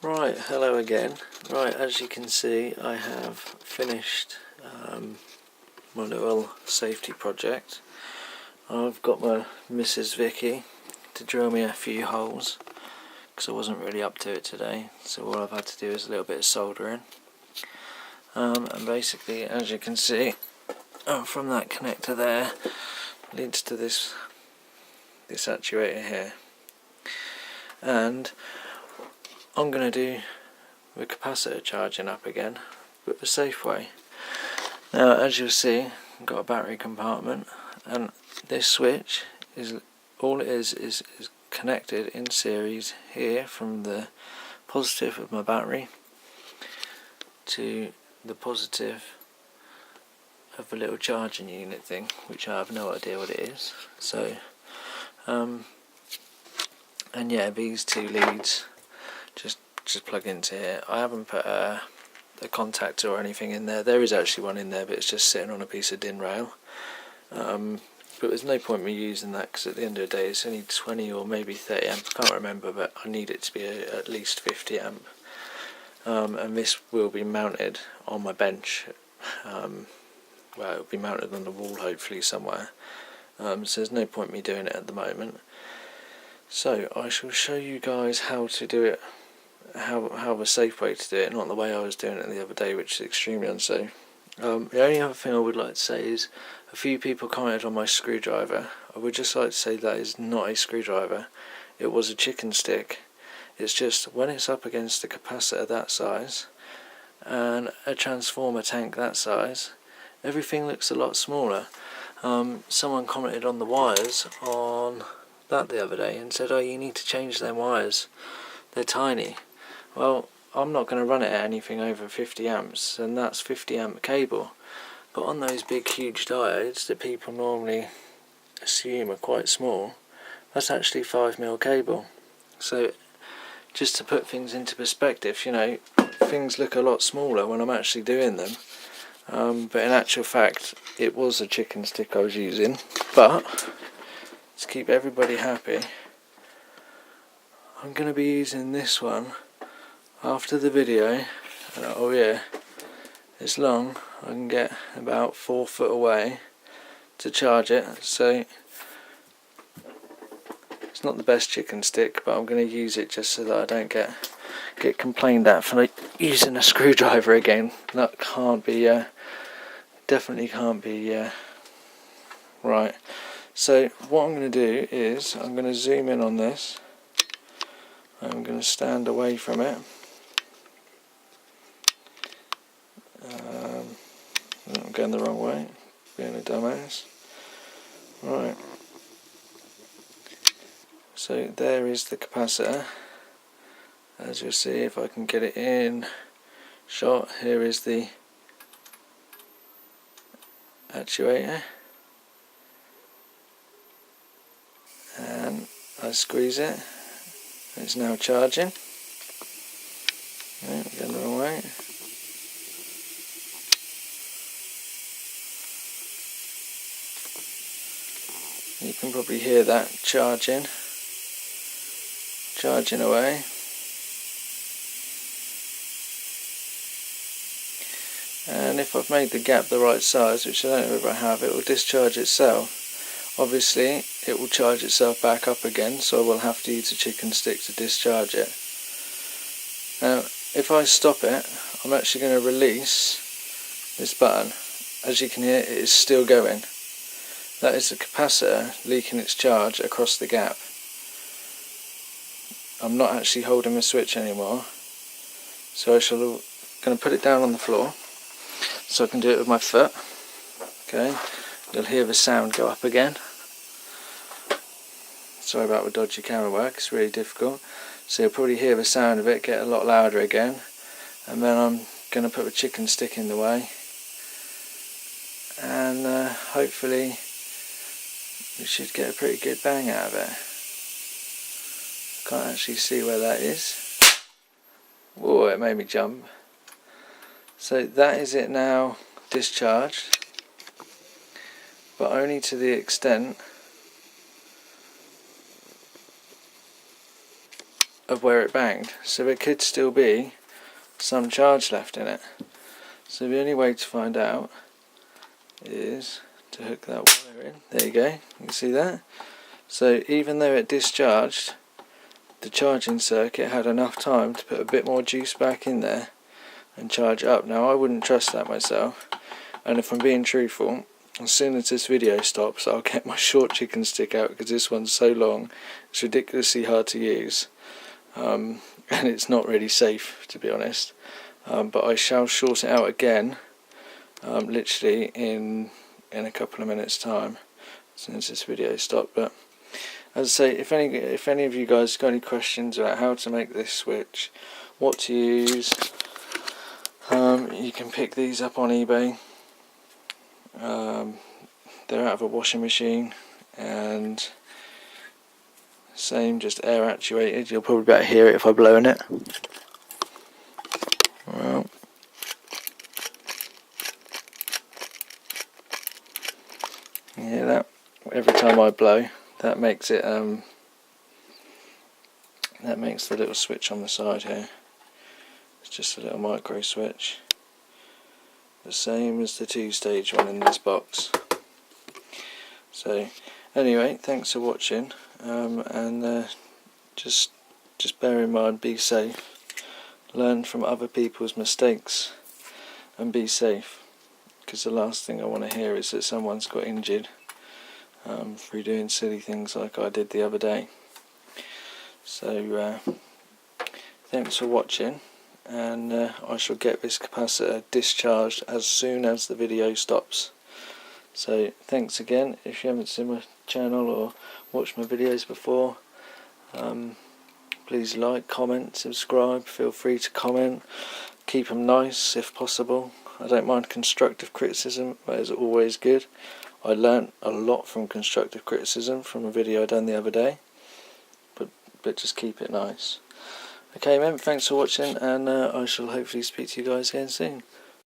Right, hello again. Right, as you can see, I have finished my little safety project. I've got my Mrs. Vicky to drill me a few holes because I wasn't really up to it today, so all I've had to do is a little bit of soldering. And basically, as you can see, from that connector there leads to this actuator here, and I'm going to do the capacitor charging up again, but the safe way. Now, as you'll see, I've got a battery compartment, and this switch is all it is connected in series here from the positive of my battery to the positive of the little charging unit thing, which I have no idea what it is. So, and yeah, these two leads just plug into here. I haven't put a contactor or anything in there. There is actually one in there, but it's just sitting on a piece of DIN rail. But there's no point me using that because at the end of the day it's only 20 or maybe 30 amp. I can't remember, but I need it to be at least 50 amp. And this will be mounted on my bench. Well, it'll be mounted on the wall hopefully somewhere. So there's no point me doing it at the moment. So I shall show you guys how to do it, how the safe way to do it, not the way I was doing it the other day, which is extremely unsafe. The only other thing I would like to say is a few people commented on my screwdriver. I would just like to say that is not a screwdriver. It was a chicken stick. It's just when it's up against a capacitor that size and a transformer tank that size, everything looks a lot smaller. Someone commented on the wires on that the other day and said, oh, you need to change them wires, they're tiny. Well, I'm not going to run it at anything over 50 amps, and that's 50 amp cable. But on those big huge diodes that people normally assume are quite small, that's actually 5mm cable. So just to put things into perspective, you know, things look a lot smaller when I'm actually doing them. But in actual fact, it was a chicken stick I was using. But to keep everybody happy, I'm going to be using this one after the video. And oh yeah, it's long. I can get about 4 foot away to charge it. So it's not the best chicken stick, but I'm going to use it just so that I don't get complained at for using a screwdriver again. That can't be, definitely can't be right. So what I'm going to do is I'm going to zoom in on this. I'm going to stand away from it. I'm going the wrong way, being a dumbass. Right. So there is the capacitor. As you'll see, if I can get it in shot, here is the actuator. And I squeeze it. It's now charging. Yeah, going the wrong way. You can probably hear that charging away. And if I've made the gap the right size, which I don't know if I have, it will discharge itself. Obviously it will charge itself back up again, so I will have to use a chicken stick to discharge it. Now if I stop it, I'm actually going to release this button. As you can hear, it is still going. That is the capacitor leaking its charge across the gap. I'm not actually holding the switch anymore, so I'm going to put it down on the floor so I can do it with my foot. Okay, you'll hear the sound go up again. Sorry about the dodgy camera work, it's really difficult. So you'll probably hear the sound of it get a lot louder again, and then I'm going to put the chicken stick in the way, and hopefully we should get a pretty good bang out of it. Can't actually see where that is. Whoa, it made me jump. So that is it now discharged, but only to the extent of where it banged, so there could still be some charge left in it. So the only way to find out is to hook that wire in. There you go, you can see that. So even though it discharged, the charging circuit had enough time to put a bit more juice back in there and charge up. Now I wouldn't trust that myself, and if I'm being truthful, as soon as this video stops I'll get my short chicken stick out, because this one's so long it's ridiculously hard to use, and it's not really safe, to be honest. But I shall short it out again, literally in a couple of minutes time, as soon as this video stopped. But as I say, if any of you guys got any questions about how to make this switch, what to use, you can pick these up on eBay. They're out of a washing machine, and same, just air actuated. You'll probably better hear it if I blow in it. Well, you hear that? Every time I blow, that makes it that makes the little switch on the side here. It's just a little micro switch, the same as the 2-stage one in this box. So anyway, thanks for watching, and just bear in mind, be safe, learn from other people's mistakes and be safe, because the last thing I want to hear is that someone's got injured through doing silly things like I did the other day. So thanks for watching, and I shall get this capacitor discharged as soon as the video stops. So thanks again. If you haven't seen my channel or watched my videos before, please like, comment, subscribe. Feel free to comment, keep them nice if possible. I don't mind constructive criticism, that is always good. I learnt a lot from constructive criticism from a video I done the other day, but just keep it nice. Okay, man, thanks for watching, and I shall hopefully speak to you guys again soon.